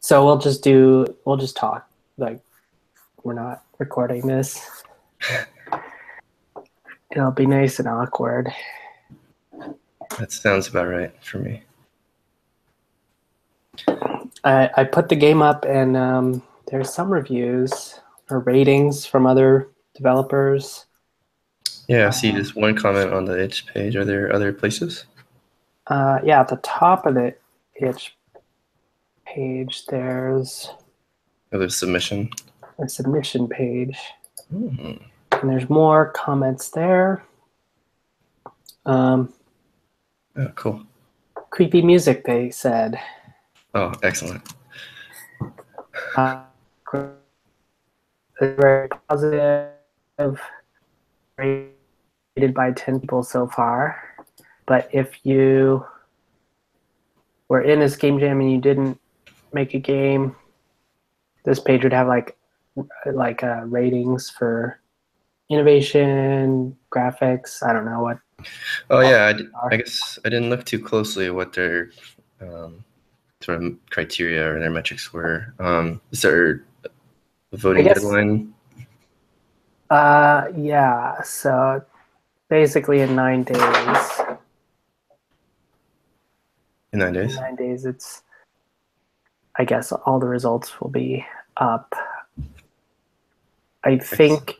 So we'll just talk. Like, we're not recording this. It'll be nice and awkward. That sounds about right for me. I put the game up, and there's some reviews or ratings from other developers. Yeah, I see just one comment on the itch page. Are there other places? Yeah, at the top of the itch page, there's Oh, there's submission. a submission page, Hmm. and there's more comments there. Oh, cool. Creepy music, they said. Oh, excellent. Very positive, rated by 10 people so far. But if you were in this game jam and you didn't make a game, this page would have like ratings for innovation, graphics. I don't know what. Oh yeah, I guess I didn't look too closely at what their sort of criteria or their metrics were. Is there a voting deadline? Yeah. So basically, in 9 days. In 9 days. In 9 days, I guess all the results will be up. I think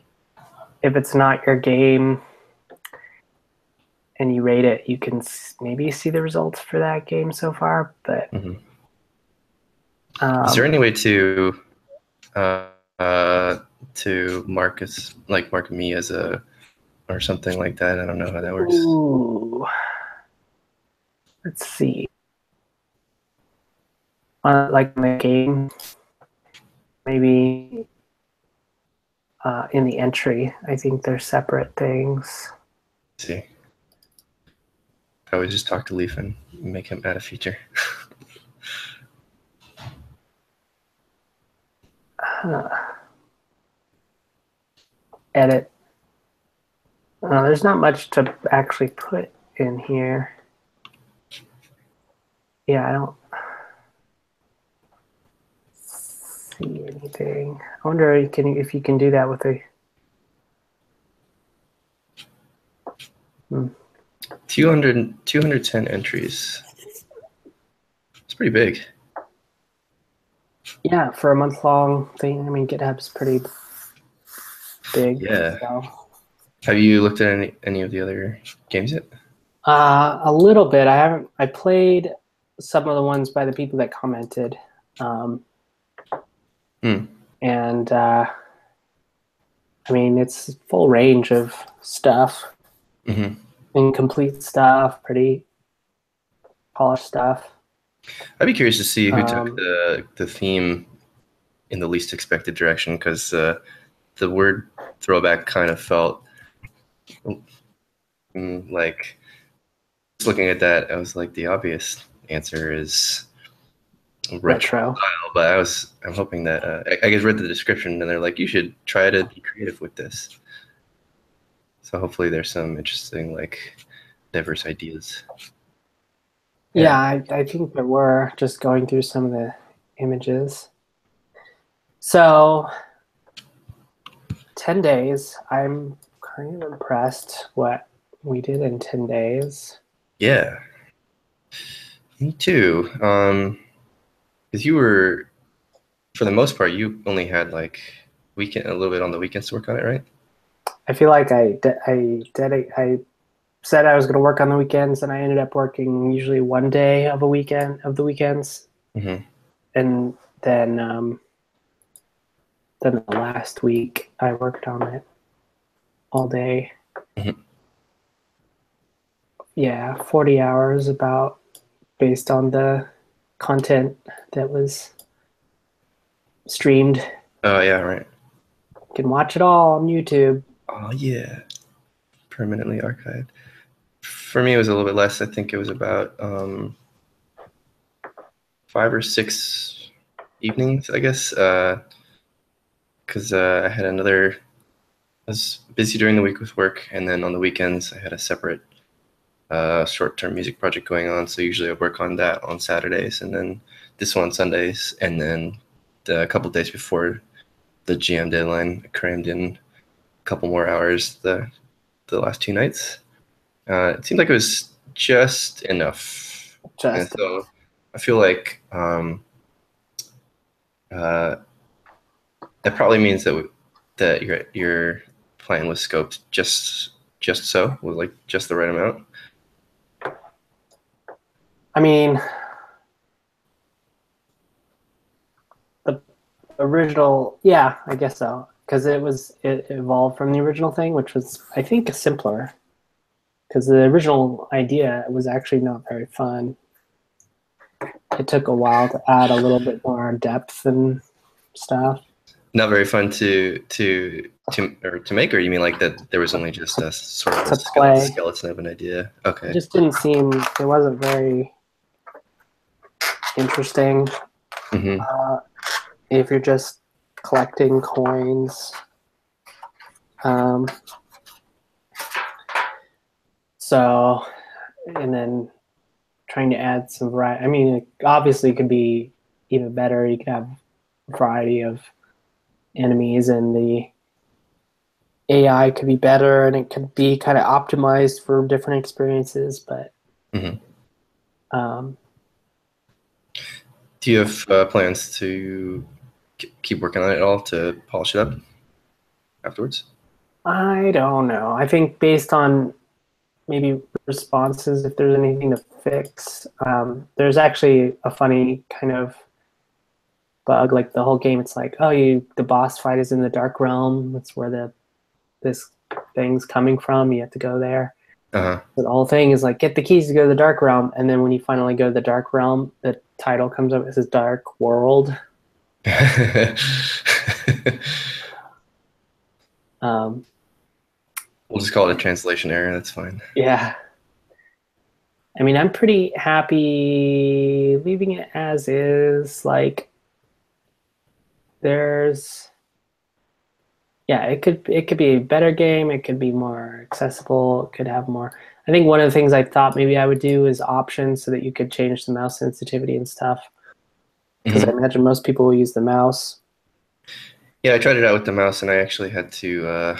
if it's not your game and you rate it, you can maybe see the results for that game so far. But is there any way to mark us, like mark me as a or something like that? I don't know how that works. Ooh. Let's see. Like in the game, maybe in the entry, I think they're separate things. Let's see. I would just talk to Leaf and make him add a feature. Edit. There's not much to actually put in here. Yeah, I don't see anything. I wonder if you can do that with a 210 entries. It's pretty big. Yeah, for a month-long thing. I mean, GitHub's pretty big. Yeah. So. Have you looked at any of the other games yet? A little bit. I played some of the ones by the people that commented. And I mean, it's full range of stuff. Incomplete stuff, pretty polished stuff. I'd be curious to see who took the theme in the least expected direction, because the word throwback kind of felt like, just looking at that, I was like, the obvious answer is retro style, but I'm hoping that I guess read the description and they're like, you should try to be creative with this. So hopefully there's some interesting, like, diverse ideas. Yeah, I think there were, just going through some of the images. So 10 days, I'm kind of impressed what we did in 10 days. Yeah, me too. Because you were, for the most part, you only had like a little bit on the weekends to work on it, right? I feel like I said I was going to work on the weekends, and I ended up working usually one day of the weekends. And then the last week I worked on it all day. Yeah, 40 hours about, based on the content that was streamed. Oh yeah, right. You can watch it all on YouTube. Oh yeah, permanently archived. For me, it was a little bit less. I think it was about 5 or 6 evenings, I guess, because I was busy during the week with work, and then on the weekends I had a separate short-term music project going on. So usually I work on that on Saturdays, and then this one Sundays, and then a couple days before the GM deadline, I crammed in a couple more hours the last 2 nights. It seemed like it was just enough, and so I feel like that probably means that your plan was scoped just so, was like just the right amount. I mean, the original, yeah, I guess so, because it evolved from the original thing, which was, I think, simpler. Because the original idea was actually not very fun. It took a while to add a little bit more depth and stuff. Not very fun to make, or you mean like that there was only just a sort of a skeleton of an idea? Okay. It just didn't seem, it wasn't very interesting. If you're just collecting coins. So, and then trying to add some variety. I mean, it obviously could be even better. You could have a variety of enemies, and the AI could be better, and it could be kind of optimized for different experiences. But do you have plans to keep working on it at all, to polish it up afterwards? I don't know. I think based on maybe responses, if there's anything to fix. There's actually a funny kind of bug, like the whole game. It's like, oh, the boss fight is in the Dark Realm. That's where this thing's coming from. You have to go there. So the whole thing is like, get the keys to go to the Dark Realm, and then when you finally go to the Dark Realm, the title comes up. It says Dark World. We'll just call it a translation error. That's fine. Yeah. I mean, I'm pretty happy leaving it as is. Like, there's, yeah, it could be a better game. It could be more accessible. It could have more. I think one of the things I thought maybe I would do is options so that you could change the mouse sensitivity and stuff. Because I imagine most people will use the mouse. Yeah, I tried it out with the mouse, and I actually had to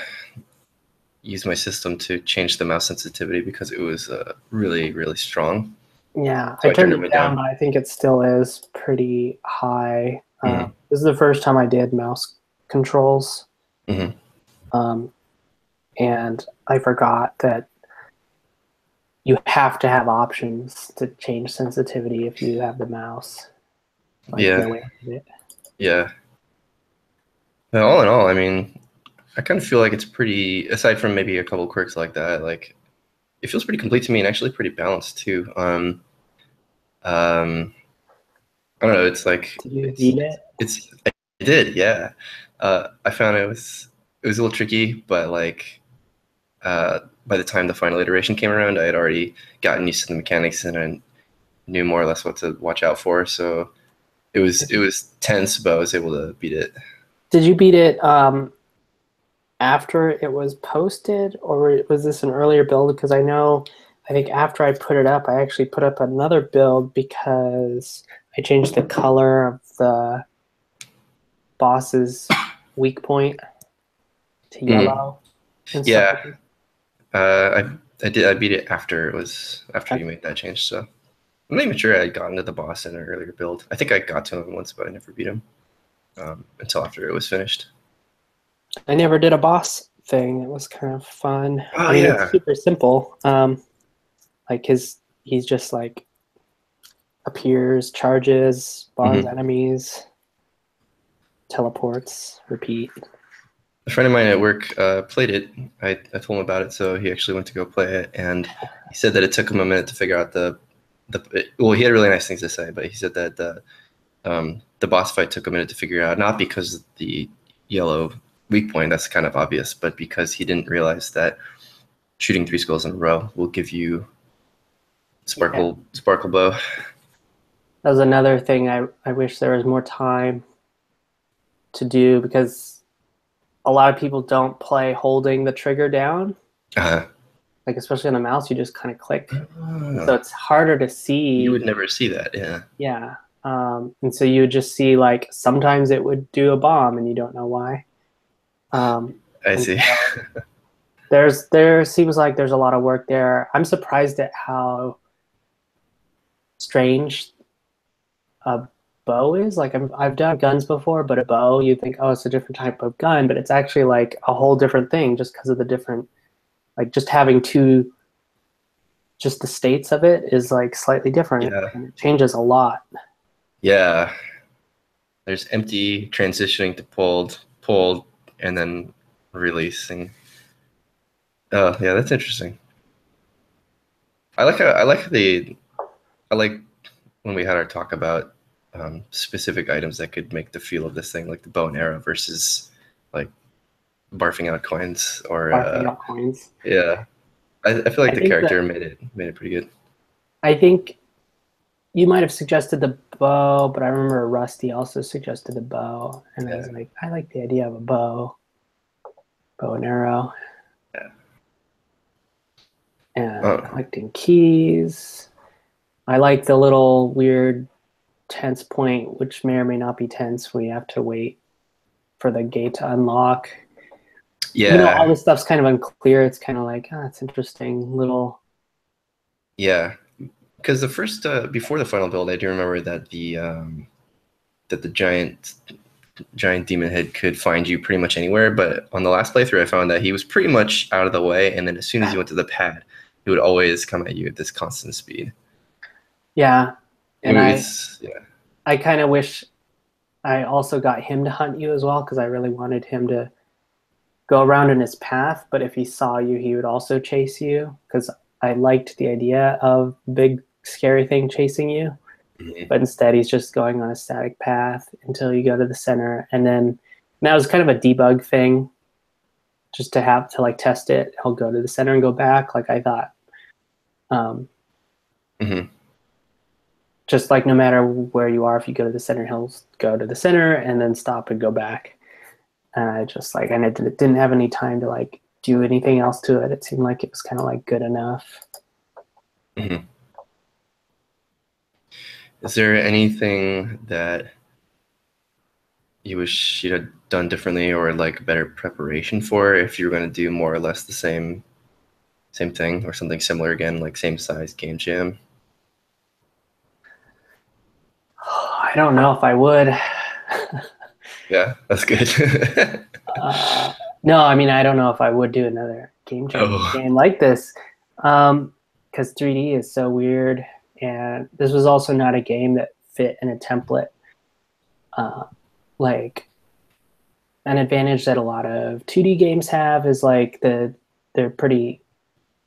use my system to change the mouse sensitivity because it was really, really strong. Yeah, so I turned it down, but I think it still is pretty high. This is the first time I did mouse controls. And I forgot that you have to have options to change sensitivity if you have the mouse. Like, yeah. Now, all in all, I mean, I kind of feel like it's pretty, aside from maybe a couple quirks like that, like it feels pretty complete to me and actually pretty balanced too. I don't know. It's like, did you beat it? I did, yeah. I found it was a little tricky, but like by the time the final iteration came around, I had already gotten used to the mechanics and I knew more or less what to watch out for. So it was tense, but I was able to beat it. Did you beat it after it was posted, or was this an earlier build? Because I think after I put it up, I actually put up another build because I changed the color of the boss's weak point to yellow. Yeah, I did. I beat it after you made that change. So I'm not even sure I got into the boss in an earlier build. I think I got to him once, but I never beat him until after it was finished. I never did a boss thing. It was kind of fun. Oh, yeah. It's super simple. Like he's just like appears, charges, spawns enemies, teleports, repeat. A friend of mine at work played it. I told him about it, so he actually went to go play it, and he said that it took him a minute to figure out well, he had really nice things to say, but he said that the boss fight took a minute to figure out, not because of the yellow weak point, that's kind of obvious, but because he didn't realize that shooting 3 skulls in a row will give you sparkle bow. That was another thing I wish there was more time to do, because a lot of people don't play holding the trigger down. Like, especially on the mouse, you just kind of click. So it's harder to see. You would never see that, yeah. Yeah. And so you would just see like sometimes it would do a bomb and you don't know why. I And see. so there seems like there's a lot of work there. I'm surprised at how strange a bow is. Like I've done guns before, but a bow, you think, oh, it's a different type of gun, but it's actually like a whole different thing just because of the different, like just having two, just the states of it is like slightly different Yeah. and it changes a lot. Yeah. There's empty, transitioning to pulled, and then releasing. Oh, yeah, that's interesting. I like when we had our talk about specific items that could make the feel of this thing, like the bow and arrow versus like barfing out coins or Barfing out coins. yeah. I feel like I the think character that made it pretty good. I think you might have suggested the bow, but I remember Rusty also suggested the bow, and I was Yeah. like, I like the idea of a bow and arrow, Yeah. and Oh, collecting keys. I like the little weird tense point, which may or may not be tense. We have to wait for the gate to unlock. All yeah. this stuff's kind of unclear. It's kind of like, it's interesting little. Yeah. Because the first before the final build, I do remember that the giant demon head could find you pretty much anywhere. But on the last playthrough, I found that he was pretty much out of the way, and then as soon as you went to the pad, he would always come at you at this constant speed. Yeah, and It's yeah, I kind of wish I also got him to hunt you as well because I really wanted him to go around in his path. But if he saw you, he would also chase you because I liked the idea of big scary thing chasing you. mhm. But instead, he's just going on a static path until you go to the center, and then and that was kind of a debug thing, just to have to like test it. He'll go to the center and go back. Like I thought, um, Mhm. just like no matter where you are, if you go to the center, he'll go to the center and then stop and go back. And I just like, and it didn't have any time to like do anything else to it. It seemed like it was kind of like good enough. Mhm. Is there anything that you wish you'd have done differently or like better preparation for if you were going to do more or less the same thing or something similar again, like same size game jam? I don't know if I would. Yeah, that's good. No, I mean, I don't know if I would do another game jam Oh, game like this, because 3D is so weird, and this was also not a game that fit in a template. Uh, like an advantage that a lot of 2D games have is like they're pretty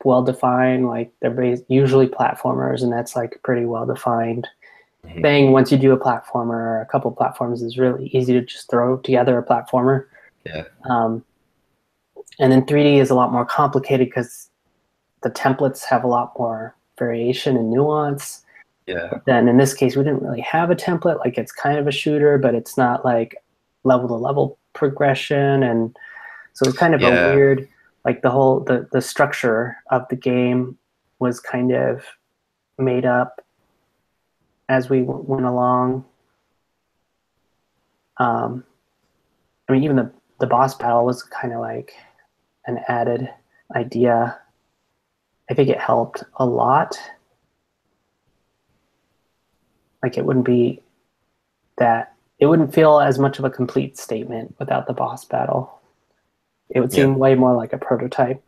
well defined. Like usually platformers, and that's like a pretty well defined mhm. thing. Once you do a platformer or a couple platforms, it's really easy to just throw together a platformer. Yeah, Um, and then 3D is a lot more complicated because the templates have a lot more variation and nuance. yeah, But then in this case, we didn't really have a template. Like it's kind of a shooter, but it's not like level to level progression. And so it was kind of a yeah, weird, like the structure of the game was kind of made up as we went along. Um, I mean, even the boss battle was kind of like an added idea. I think it helped a lot. Like it wouldn't feel as much of a complete statement without the boss battle. It would yeah, seem way more like a prototype.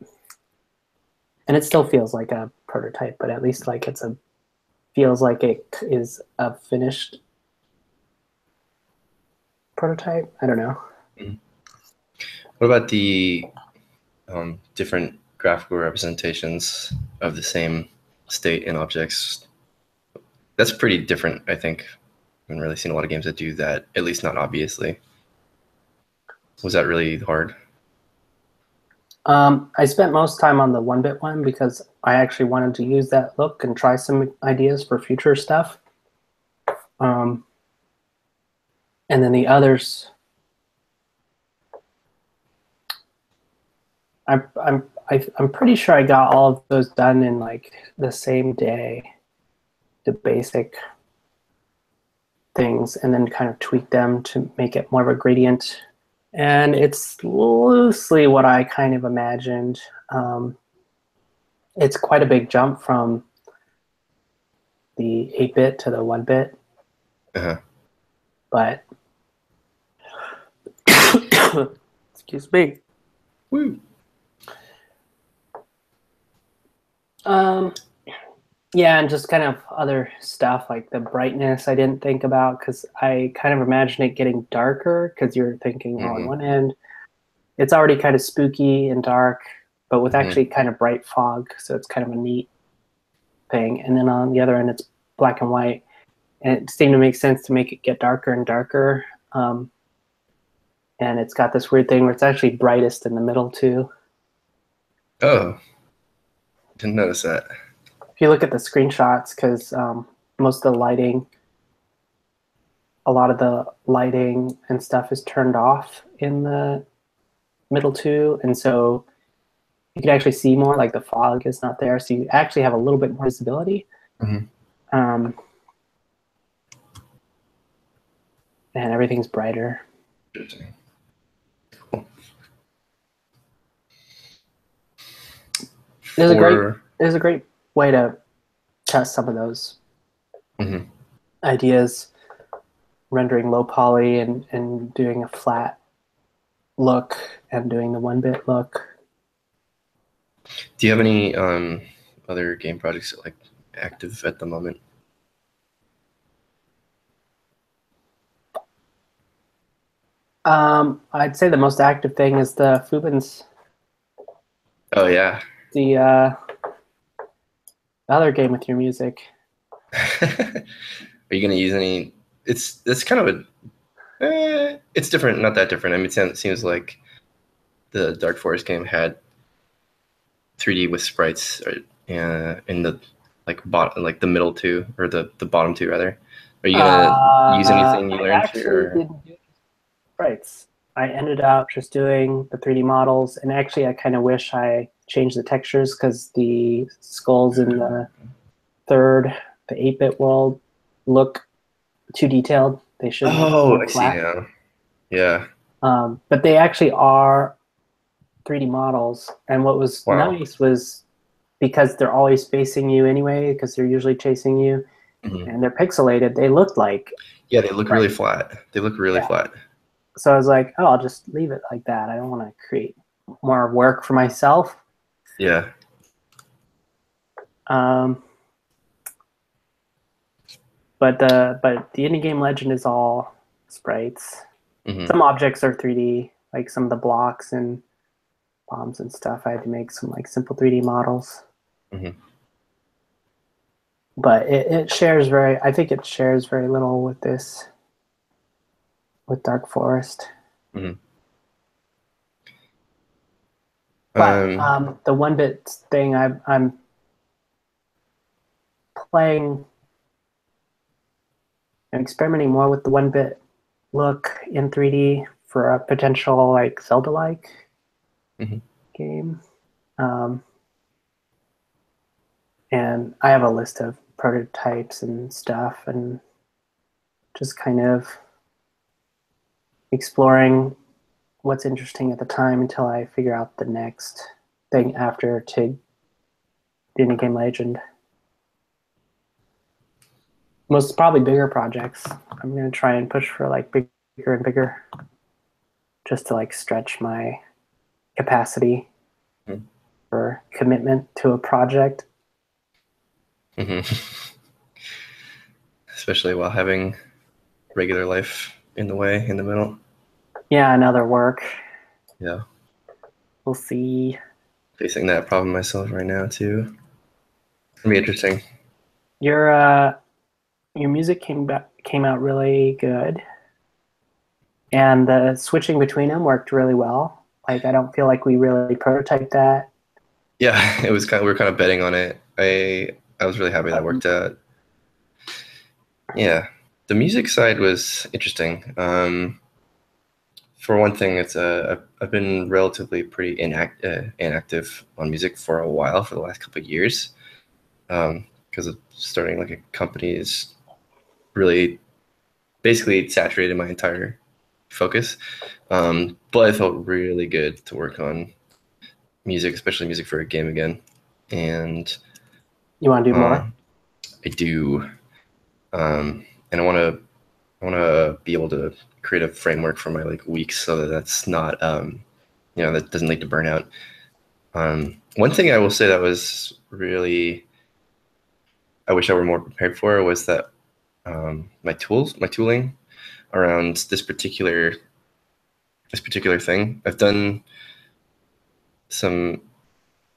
And it still feels like a prototype, but at least like feels like it is a finished prototype. I don't know. Mhm. What about the different graphical representations of the same state and objects? That's pretty different, I think. I haven't really seen a lot of games that do that, at least not obviously. Was that really hard? I spent most time on the 1-bit one because I actually wanted to use that look and try some ideas for future stuff. Um, and then the others, I'm pretty sure I got all of those done in like the same day. The basic things and then kind of tweak them to make it more of a gradient. And it's loosely what I kind of imagined. It's quite a big jump from the 8-bit to the 1-bit. Uh-huh. But excuse me. Woo. Yeah, and just kind of other stuff like the brightness I didn't think about because I kind of imagined it getting darker because you're thinking, on one end, it's already kind of spooky and dark, but with actually kind of bright fog, so it's kind of a neat thing. And then on the other end, it's black and white, and it seemed to make sense to make it get darker and darker. And it's got this weird thing where it's actually brightest in the middle too. Oh, didn't notice that. If you look at the screenshots, because most of the lighting, a lot of the lighting and stuff is turned off in the middle too, and so you can actually see more, like the fog is not there, so you actually have a little bit more visibility. And everything's brighter. Interesting. Cool. There's a great way to test some of those ideas, rendering low poly and doing a flat look and doing the 1-bit look. Do you have any other game projects like active at the moment? I'd say the most active thing is the Fubins. Oh yeah. The other game with your music. Are you gonna use any? It's kind of a. It's different, not that different. I mean, it seems like the Dark Forest game had 3D with sprites in the like the middle two or the bottom two rather. Are you gonna use anything you learned here? Didn't do sprites. I ended up just doing the 3D models, and actually I kind of wish I changed the textures because the skulls in the the 8-bit world look too detailed. They should I see now. Yeah. But they actually are 3D models, and what was nice was because they're always facing you anyway, because they're usually chasing you, and they're pixelated. They look like they look really flat. They look really flat. So I was like, oh, I'll just leave it like that. I don't want to create more work for myself. Yeah. But the indie game legend is all sprites. Some objects are 3D, like some of the blocks and bombs and stuff. I had to make some like simple 3D models. But it shares I think it shares very little with with Dark Forest. But the 1-bit thing, I'm playing and experimenting more with the 1-bit look in 3D for a potential like Zelda-like game. And I have a list of prototypes and stuff, and just kind of exploring what's interesting at the time until I figure out the next thing after to the indie game legend. Most probably bigger projects. I'm going to try and push for like bigger and bigger just to like stretch my capacity for commitment to a project. Especially while having regular life in the way, in the middle. Yeah, and other work. Yeah. We'll see. Facing that problem myself right now too. It'll be interesting. Your music came out really good, and the switching between them worked really well. Like I don't feel like we really prototyped that. Yeah, it was we were kind of betting on it. I was really happy that worked out. Yeah, the music side was interesting. For one thing, I've been relatively pretty inactive on music for a while, for the last couple of years, because of starting like a company is really basically saturated my entire focus. But it felt really good to work on music, especially music for a game again. And You want to do more? I do, and I want to be able to create a framework for my like weeks so that that's not that doesn't lead to burnout. One thing I will say that was really I wish I were more prepared for was that my tooling around this particular thing. Some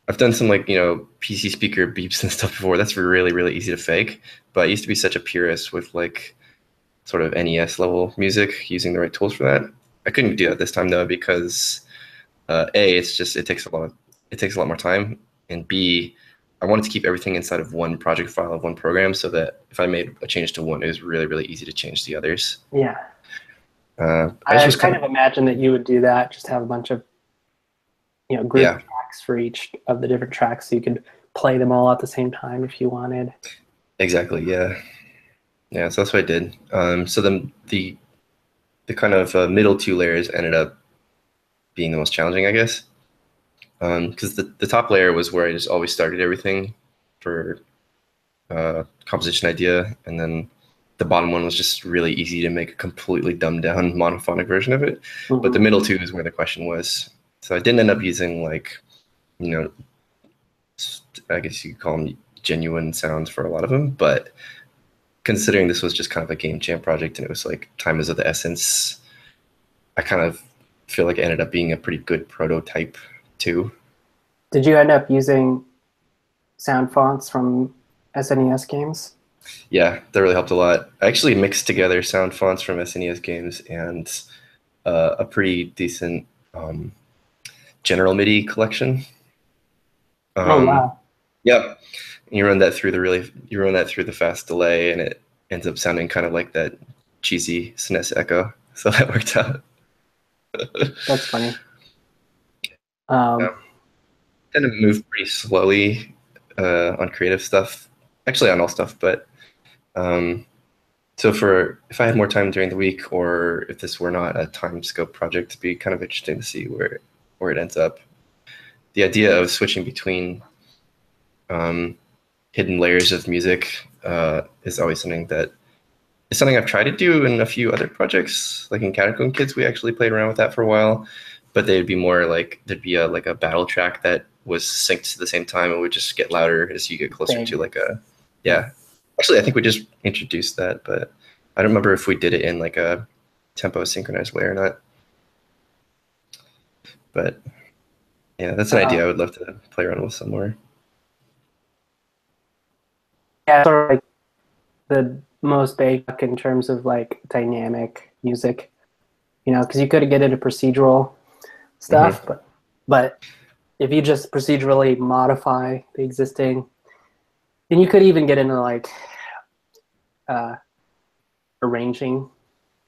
I've done some like PC speaker beeps and stuff before. That's really really easy to fake. But I used to be such a purist with like sort of NES level music using the right tools for that. I couldn't do that this time though because A, it takes a lot more time, and B, I wanted to keep everything inside of one project file of one program so that if I made a change to one, it was really really easy to change the others. Yeah. I just I was kind kind of of imagine that you would do that, just have a bunch of group yeah, tracks for each of the different tracks, so you could play them all at the same time if you wanted. exactly, yeah. So that's what I did. So then the kind of middle two layers ended up being the most challenging, I guess, because the top layer was where I just always started everything for composition idea, and then the bottom one was just really easy to make a completely dumbed down monophonic version of it. But the Mm-hmm. middle two is where the question was. So I didn't end up using like, you know, I guess you could call them genuine sounds for a lot of them. But considering this was just kind of a game jam project and it was like time is of the essence, I kind of feel like it ended up being a pretty good prototype too. Did you end up using sound fonts from SNES games? Yeah, that really helped a lot. I actually mixed together sound fonts from SNES games and a pretty decent general MIDI collection. Oh Um, wow, yep. And you run that through the fast delay, and it ends up sounding kind of like that cheesy SNES echo. So that worked out. that's funny. Yeah. Um, Tend to move pretty slowly on creative stuff, actually on all stuff. But um, so for if I had more time during the week, or if this were not a time scope project, it'd be kind of interesting to see where it ends up. The idea of switching between um, hidden layers of music is always something that is something I've tried to do in a few other projects. Like in Catacomb Kids, we actually played around with that for a while, but they'd be more like there'd be a battle track that was synced at the same time and would just get louder as you get closer to thing. like a yeah. Actually, I think we just introduced that, but I don't remember if we did it in like a tempo synchronized way or not. But yeah, that's an idea I would love to play around with somewhere. Yeah, sort of like the most basic in terms of like dynamic music, because you could get into procedural stuff, Hmm. but if you just procedurally modify the existing, and you could even get into like uh, arranging,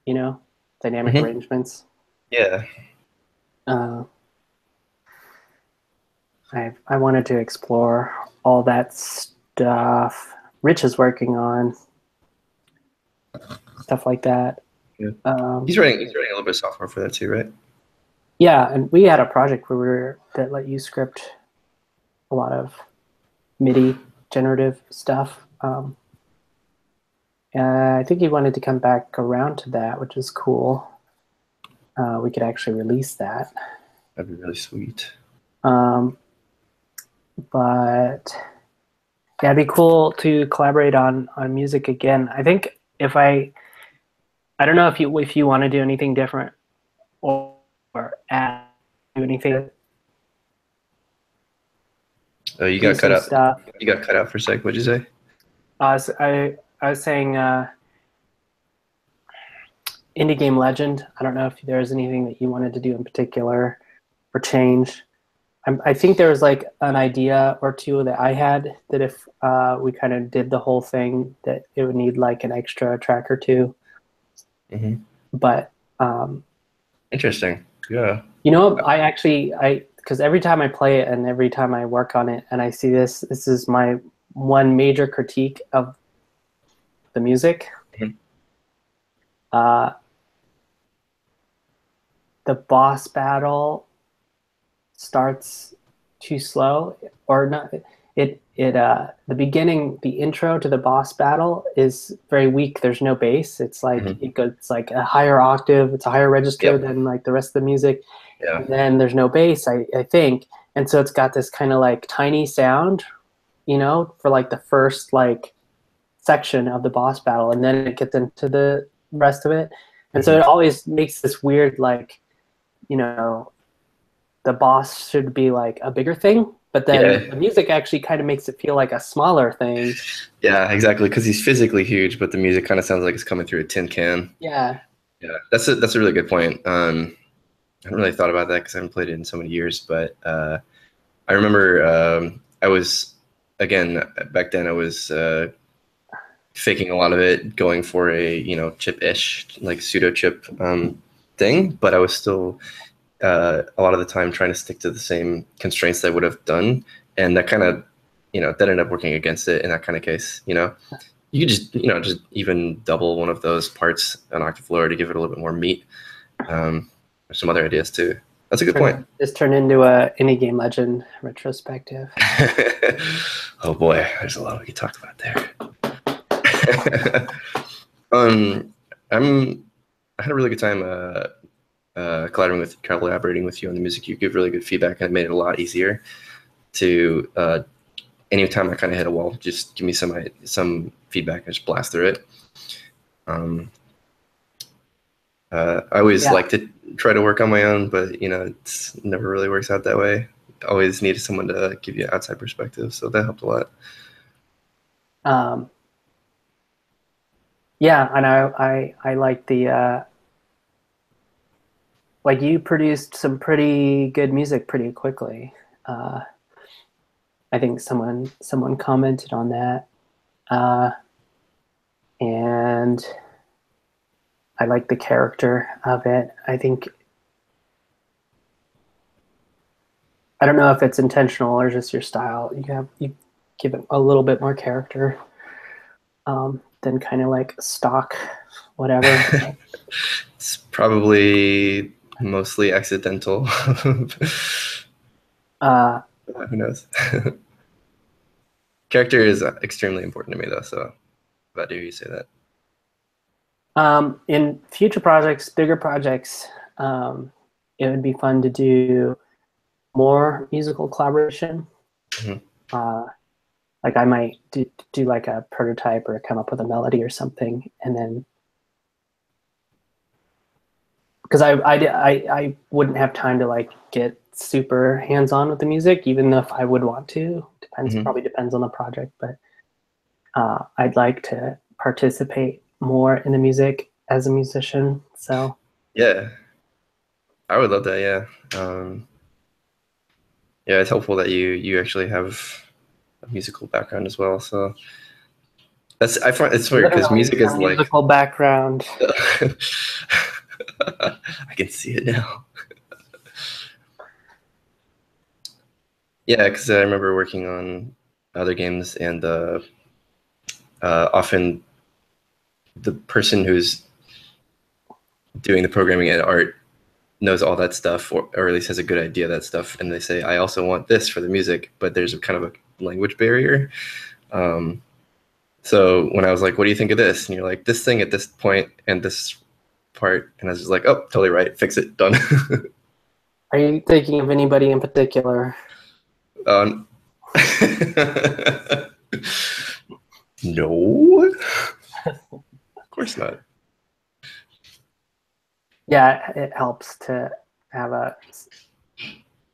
dynamic Hmm. arrangements. Yeah. Uh, I wanted to explore all that stuff. Rich is working on stuff like that. Yeah. Um, He's writing a little bit of software for that too, right? yeah, and we had a project that let you script a lot of MIDI generative stuff. I think he wanted to come back around to that, which is cool. We could actually release that. That'd be really sweet. Um, but yeah, it'd be cool to collaborate on music again. I think I don't know if you want to do anything different or add do anything Oh, you got cut PC out. stuff. You got cut out for a sec. What'd you say? I was saying indie game legend. I don't know if there's anything that you wanted to do in particular or change. I think there was like an idea or two that I had that if we kind of did the whole thing, that it would need like an extra track or two. Hmm. But um, Interesting. Yeah. I because every time I play it and every time I work on it and I see this is my one major critique of the music. Mhm. Uh, the boss battle starts too slow, or not. The beginning, the intro to the boss battle is very weak. There's no bass. It's like Mhm. it's like a higher octave. It's a higher register Yep. than like the rest of the music. Yeah. And then there's no bass, I think. And so it's got this kind of like tiny sound, for like the first like section of the boss battle, and then it gets into the rest of it. And so Mhm. it always makes this weird like, you know, the boss should be like a bigger thing, but then Yeah. the music actually kind of makes it feel like a smaller thing. Yeah, exactly. Because he's physically huge, but the music kind of sounds like it's coming through a tin can. Yeah. Yeah, that's a really good point. I haven't really thought about that because I haven't played it in so many years. But I remember I was again back then I was faking a lot of it, going for a chip-ish like pseudo chip thing, but I was still a lot of the time trying to stick to the same constraints that I would have done, and that kind of that ended up working against it in that kind of case. You could just even double one of those parts an octave lower to give it a little bit more meat. There's some other ideas too. That's a good point. This turned into a indie game legend retrospective. Oh boy, there's a lot we could talk about there. um, I had a really good time collaborating with you on the music. You give really good feedback, and it made it a lot easier to anytime I kind of hit a wall, just give me some feedback and just blast through it. I always Yeah. like to try to work on my own, but it's never really works out that way. Always needed someone to give you an outside perspective, so that helped a lot. Um, yeah, and I like the like you produced some pretty good music pretty quickly. Uh, I think someone commented on that, uh, and I like the character of it. I don't know if it's intentional or just your style. You give it a little bit more character than kind of like stock, whatever. It's probably mostly accidental. Uh, Who knows? Character is extremely important to me, though. So glad to hear you say that. in future projects, bigger projects, it would be fun to do more musical collaboration. Mhm. Uh, like I might do like a prototype or come up with a melody or something, and then because I wouldn't have time to like get super hands on with the music, even if I would want to. Mhm. Probably depends on the project, but I'd like to participate more in the music as a musician. So Yeah, I would love that. Yeah, yeah. It's helpful that you actually have a musical background as well. So I find it's weird because literally music is a like musical background. I can see it now. Yeah, because I remember working on other games, and often the person who's doing the programming and art knows all that stuff, or at least has a good idea of that stuff, and they say, "I also want this for the music," but there's a kind of a language barrier. Um, so when I was like, "What do you think of this?" and you're like, "This thing at this point and this part," and I was just like, "Oh, totally right. Fix it. Done." Are you thinking of anybody in particular? um, no, of course not. Yeah, it helps to have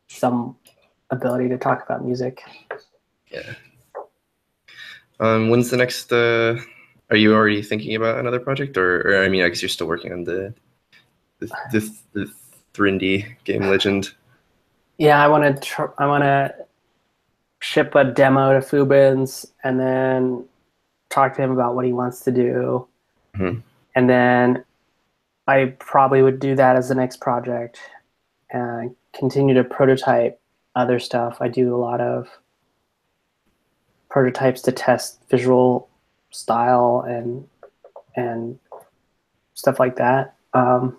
some ability to talk about music. Yeah. When's the next? Are you already thinking about another project, or I mean, I guess you're still working on the 3D game Legend. Yeah, I want to ship a demo to Fubins and then talk to him about what he wants to do. Mhm. And then I probably would do that as the next project and continue to prototype other stuff. I do a lot of prototypes to test visual style and stuff like that. I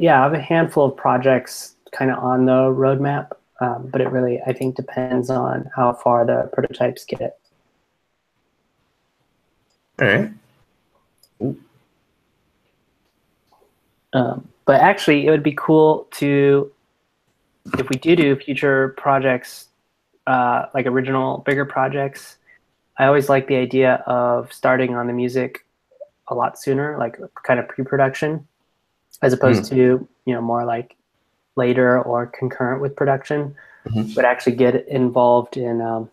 have a handful of projects kind of on the roadmap, but it really, I think, depends on how far the prototypes get. All right. But actually, it would be cool to, if we do future projects, like original, bigger projects, I always like the idea of starting on the music a lot sooner, like kind of pre-production, as opposed to, more like later or concurrent with production, but actually get involved in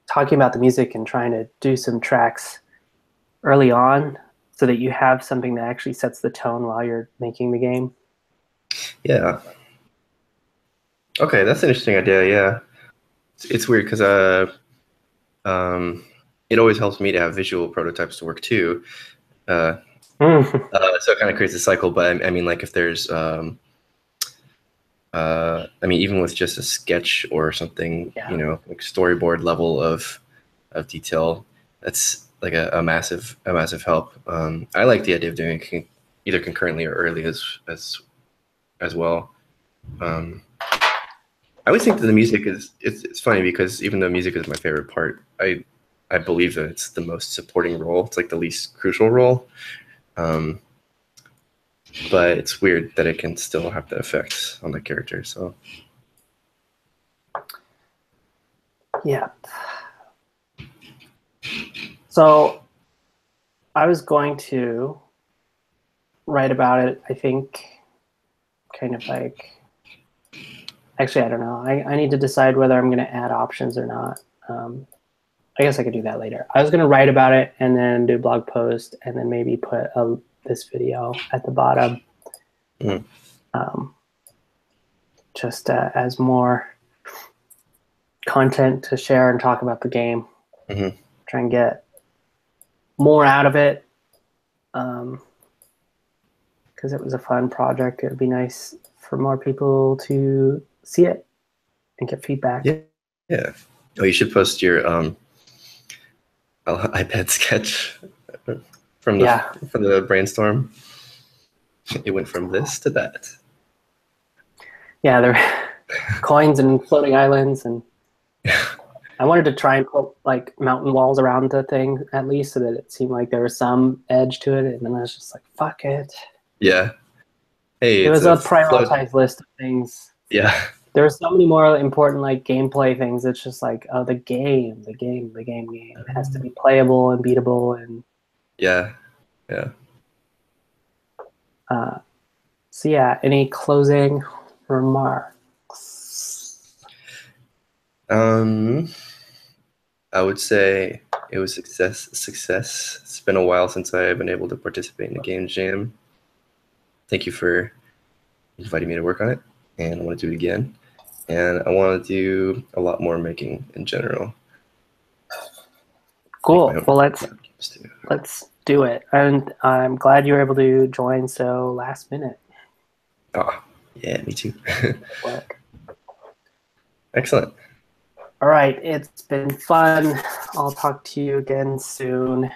talking about the music and trying to do some tracks early on so that you have something that actually sets the tone while you're making the game. Yeah. Okay, that's an interesting idea. Yeah. It's weird because it always helps me to have visual prototypes to work too. So it kind of creates a cycle. But I mean, like if there's, I mean, even with just a sketch or something, like storyboard level of detail, that's like a massive help. I like the idea of doing it either concurrently or early as well. I always think that the music it's funny because even though music is my favorite part, I believe that it's the most supporting role. It's like the least crucial role. But it's weird that it can still have that effect on the character. So yeah. So I was going to write about it, I think, kind of like, actually, I don't know. I need to decide whether I'm going to add options or not. I guess I could do that later. I was going to write about it and then do a blog post and then maybe put this video at the bottom. Just as more content to share and talk about the game. Try and get more out of it. Because it was a fun project. It would be nice for more people to see it and get feedback. Yeah. Oh, you should post your iPad sketch from the brainstorm. It went from this to that. Yeah, there were coins and floating islands, and I wanted to try and put like mountain walls around the thing at least, so that it seemed like there was some edge to it. And then I was just like, "Fuck it." Yeah. Hey, it was a prioritized list of things. Yeah. There were so many more important like gameplay things. It's just like, oh, the game. It has to be playable and beatable and. Yeah. So yeah, any closing remarks? I would say it was success. It's been a while since I've been able to participate in a game jam. Thank you for inviting me to work on it, and I want to do it again. And I want to do a lot more making in general. Cool. Well, let's do it. And I'm glad you were able to join so last minute. Oh, yeah, me too. Excellent. All right, it's been fun. I'll talk to you again soon.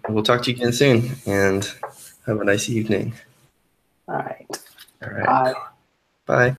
We'll talk to you again soon, and have a nice evening. All right. Bye. Bye.